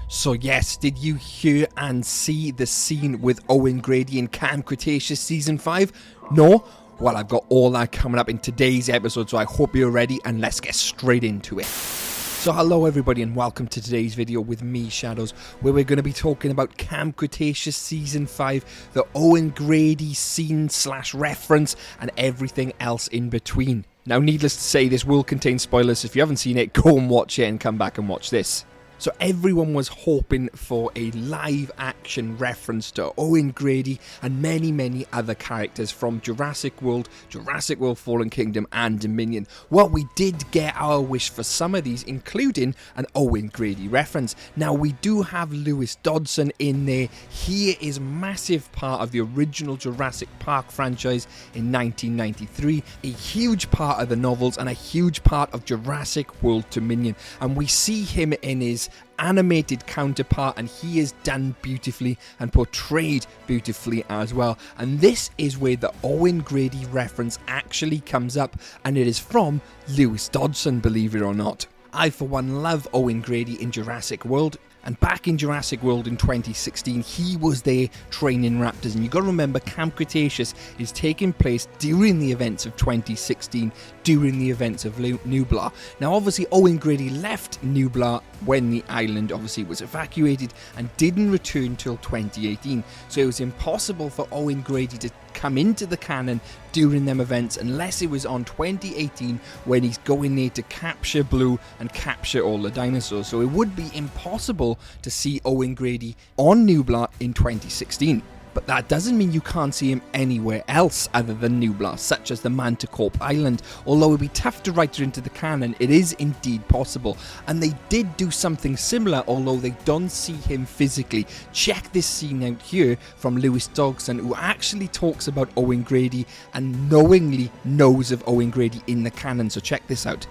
So yes, did you hear and see the scene with Owen Grady in Camp Cretaceous Season 5? No? Well, I've got all that coming up in today's episode, so I hope you're ready, and let's get straight into it. So hello everybody and welcome to today's video with me, Shadows, where we're going to be talking about Camp Cretaceous Season 5, the Owen Grady scene / reference, and everything else in between. Now, needless to say, this will contain spoilers. If you haven't seen it, go and watch it and come back and watch this. So everyone was hoping for a live action reference to Owen Grady and many other characters from Jurassic World, Jurassic World Fallen Kingdom and Dominion. Well, we did get our wish for some of these, including an Owen Grady reference. Now, we do have Lewis Dodson in there. He is a massive part of the original Jurassic Park franchise in 1993, a huge part of the novels and a huge part of Jurassic World Dominion. And we see him in his animated counterpart, and he is done beautifully and portrayed beautifully as well. And this is where the Owen Grady reference actually comes up, and it is from Lewis Dodson, believe it or not. I for one love Owen Grady in Jurassic World, and back in Jurassic World in 2016 he was there training raptors, and you got to remember Camp Cretaceous is taking place during the events of 2016, during the events of Nublar. Now obviously Owen Grady left Nublar when the island obviously was evacuated and didn't return till 2018, so it was impossible for Owen Grady to come into the canon during them events unless it was on 2018 when he's going there to capture Blue and capture all the dinosaurs. So it would be impossible to see Owen Grady on Nublar in 2016. But that doesn't mean you can't see him anywhere else other than Nublar, such as the Manticore Island. Although it would be tough to write it into the canon, it is indeed possible. And they did do something similar, although they don't see him physically. Check this scene out here from Lewis Dodson, who actually talks about Owen Grady and knowingly knows of Owen Grady in the canon. So check this out.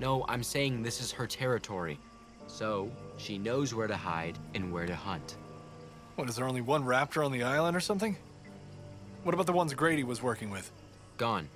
No, I'm saying this is her territory. So she knows where to hide and where to hunt. What, is there only one raptor on the island or something? What about the ones Grady was working with? Gone.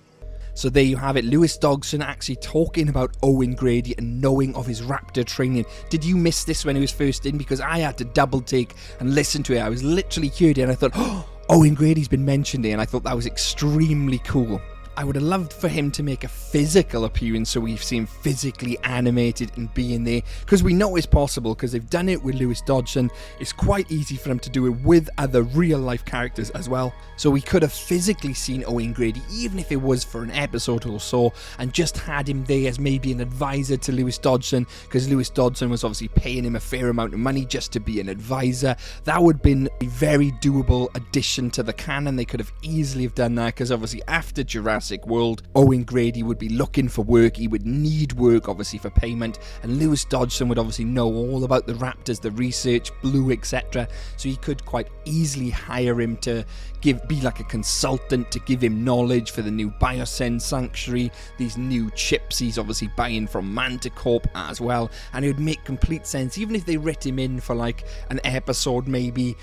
So there you have it, Lewis Dodson actually talking about Owen Grady and knowing of his raptor training. Did you miss this when he was first in? Because I had to double take and listen to it. I was literally hearing it and I thought, oh, Owen Grady's been mentioned here, and I thought that was extremely cool. I would have loved for him to make a physical appearance, so we've seen him physically animated and being there, because we know it's possible, because they've done it with Lewis Dodson. It's quite easy for them to do it with other real life characters as well. So we could have physically seen Owen Grady, even if it was for an episode or so, and just had him there as maybe an advisor to Lewis Dodson, because Lewis Dodson was obviously paying him a fair amount of money just to be an advisor. That would have been a very doable addition to the canon. They could have easily have done that, because obviously after Jurassic World, Owen Grady would be looking for work. He would need work obviously for payment, and Lewis Dodson would obviously know all about the raptors, the research, Blue, etc. So he could quite easily hire him to be like a consultant to give him knowledge for the new Biocene Sanctuary, these new chips he's obviously buying from Manticore as well, and it would make complete sense even if they writ him in for like an episode, maybe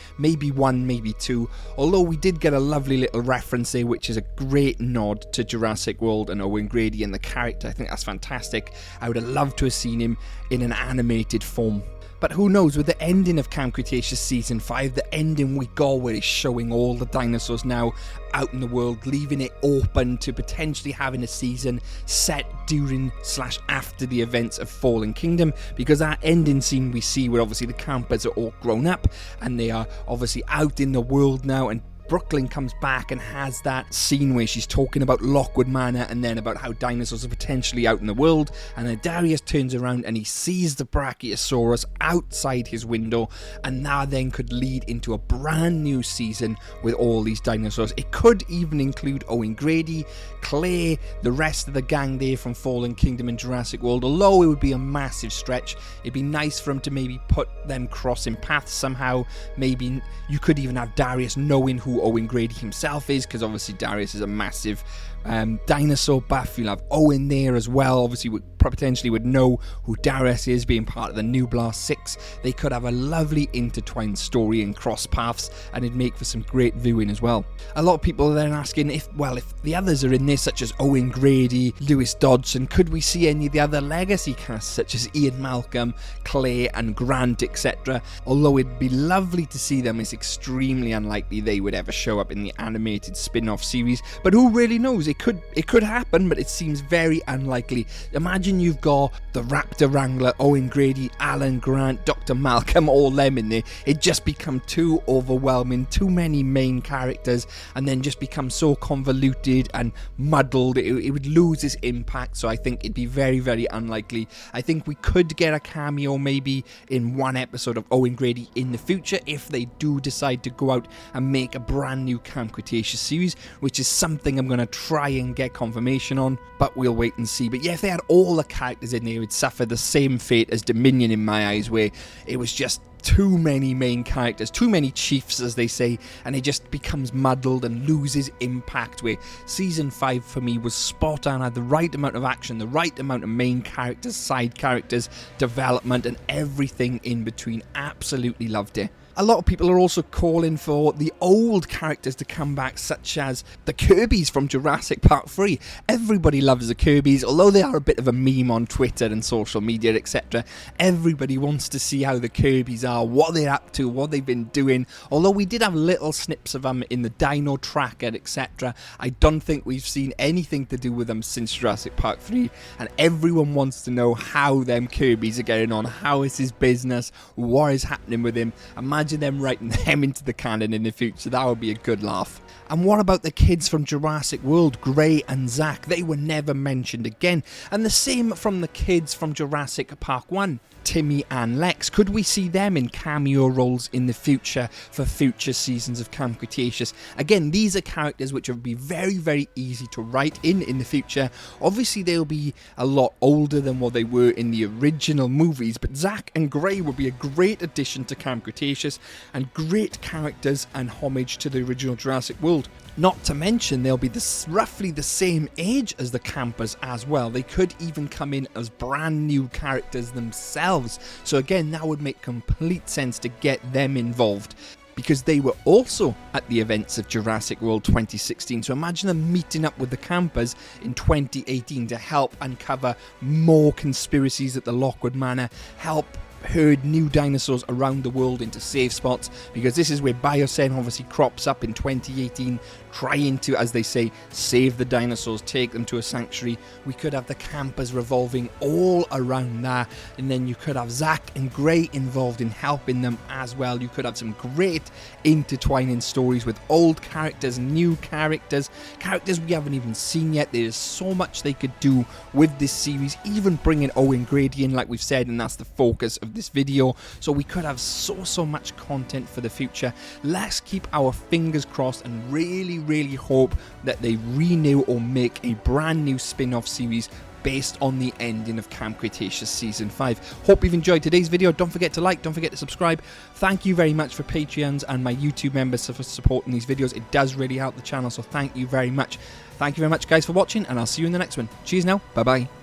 one, maybe two. Although we did get a lovely little reference there, which is a great nod to Jurassic World and Owen Grady and the character. I think that's fantastic. I would have loved to have seen him in an animated form. But who knows, with the ending of Camp Cretaceous Season 5, the ending we got where it's showing all the dinosaurs now out in the world, leaving it open to potentially having a season set during / after the events of Fallen Kingdom, because that ending scene we see where obviously the campers are all grown up and they are obviously out in the world now, and Brooklyn comes back and has that scene where she's talking about Lockwood Manor and then about how dinosaurs are potentially out in the world, and then Darius turns around and he sees the Brachiosaurus outside his window, and that then could lead into a brand new season with all these dinosaurs. It could even include Owen Grady, Claire, the rest of the gang there from Fallen Kingdom and Jurassic World, although it would be a massive stretch. It'd be nice for him to maybe put them crossing paths somehow. Maybe you could even have Darius knowing who Owen Grady himself is, because obviously Darius is a massive dinosaur buff. You'll have Owen there as well, obviously with potentially would know who Darius is, being part of the New Blast 6. They could have a lovely intertwined story and cross paths, and it'd make for some great viewing as well. A lot of people are then asking if the others are in this, such as Owen Grady, Lewis Dodgson, could we see any of the other legacy casts, such as Ian Malcolm, Clay and Grant, etc. Although it'd be lovely to see them, it's extremely unlikely they would ever show up in the animated spin-off series, but who really knows? It could happen, but it seems very unlikely. Imagine you've got the Raptor Wrangler, Owen Grady, Alan Grant, Dr. Malcolm, all them in there. It just become too overwhelming, too many main characters, and then just become so convoluted and muddled, it would lose its impact. So I think it'd be very, very unlikely. I think we could get a cameo maybe in one episode of Owen Grady in the future if they do decide to go out and make a brand new Camp Cretaceous series, which is something I'm going to try and get confirmation on, but we'll wait and see. But yeah, if they had all the characters in there, it would suffer the same fate as Dominion in my eyes, where it was just too many main characters, too many chiefs as they say, and it just becomes muddled and loses impact, where season 5 for me was spot on, had the right amount of action, the right amount of main characters, side characters, development and everything in between. Absolutely loved it. A lot of people are also calling for the old characters to come back, such as the Kirbys from Jurassic Park 3. Everybody loves the Kirbys, although they are a bit of a meme on Twitter and social media, etc. Everybody wants to see how the Kirbys are, what they're up to, what they've been doing. Although we did have little snips of them in the Dino Tracker, etc. I don't think we've seen anything to do with them since Jurassic Park 3, and everyone wants to know how them Kirbys are getting on, how is his business, what is happening with him. Imagine them writing them into the canon in the future. That would be a good laugh. And what about the kids from Jurassic World, Gray and Zach? They were never mentioned again. And the same from the kids from Jurassic Park 1. Timmy and Lex. Could we see them in cameo roles in the future for future seasons of Camp Cretaceous? Again, these are characters which would be very, very easy to write in the future. Obviously, they'll be a lot older than what they were in the original movies, but Zach and Gray would be a great addition to Camp Cretaceous and great characters and homage to the original Jurassic World. Not to mention, they'll be roughly the same age as the campers as well. They could even come in as brand new characters themselves. So again, that would make complete sense to get them involved, because they were also at the events of Jurassic World 2016. So imagine them meeting up with the campers in 2018 to help uncover more conspiracies at the Lockwood Manor, help herd new dinosaurs around the world into safe spots, because this is where Biocen obviously crops up in 2018, trying to, as they say, save the dinosaurs, take them to a sanctuary. We could have the campers revolving all around that, and then you could have Zach and Gray involved in helping them as well. You could have some great intertwining stories with old characters, new characters, characters we haven't even seen yet. There's so much they could do with this series, even bringing Owen Grady in, like we've said, and that's the focus of this video. So we could have so much content for the future. Let's keep our fingers crossed and really hope that they renew or make a brand new spin-off series based on the ending of Camp Cretaceous Season 5. Hope you've enjoyed today's video. Don't forget to like, don't forget to subscribe. Thank you very much for Patreons and my YouTube members for supporting these videos. It does really help the channel, so thank you very much. Thank you very much, guys, for watching, and I'll see you in the next one. Cheers now. Bye-bye.